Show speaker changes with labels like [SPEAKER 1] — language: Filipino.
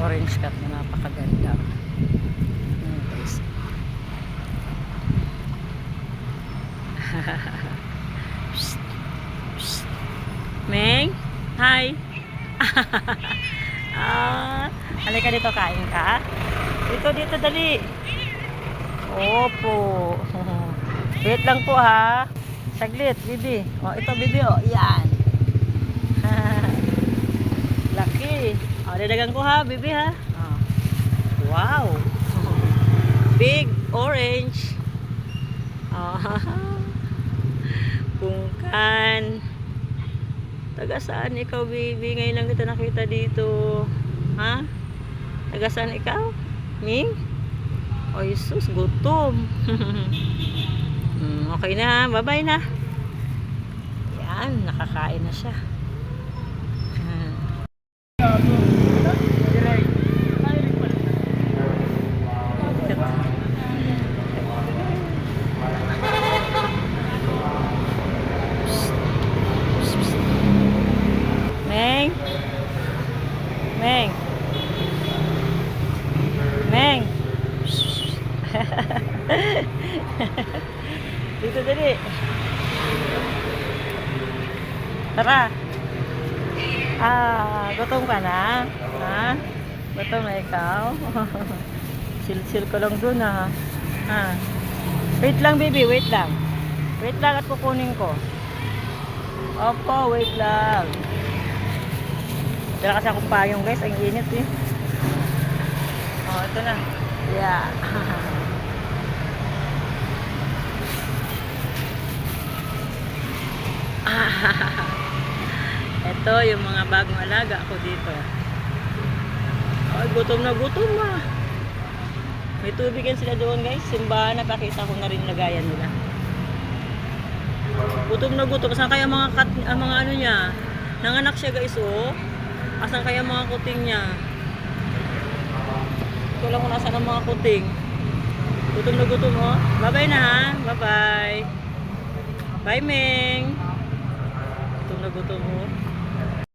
[SPEAKER 1] orange cat na napakaganda. Guys. Psst. Psst. Meng, hi. Halika dito, kain ka. Dito, dali. Opo. Wait lang po ha. Saglit, bibi. O, ito bibi, o. Yan. Laki. O, dadagan ko ha, bibi ha. O. Wow. Big orange. O. Pungkan. Taga saan ikaw, baby? Ngayon lang kita nakita dito. Ha? Taga saan ikaw? Ming? O, Jesus, gutom. Okay na, bye-bye na. Yan, nakakain na siya. Meng. Meng. Meng. Dito dali. Tara. Gutom ka na? Ha? Gutom na ikaw? Sil-sil ko lang dun ha. Wait lang baby, wait lang. Wait lang at kukunin ko. Opo, wait lang. Dala kasi akong payong guys, ang init eh. Oh, ito na. Yeah. Ito yung mga bagong alaga ako dito. Ay, gutom na may tubig yan sila doon guys, simbahan. Napakita ko na rin lagayan nila. Gutom na saan kaya mga ano niya, nanganak siya guys. Oh, asan kaya mga kuting niya? Ito lang kung nasaan ang mga kuting. Gutom na oh. Bye bye na ha, bye bye. Bye Meng. Gutom na oh.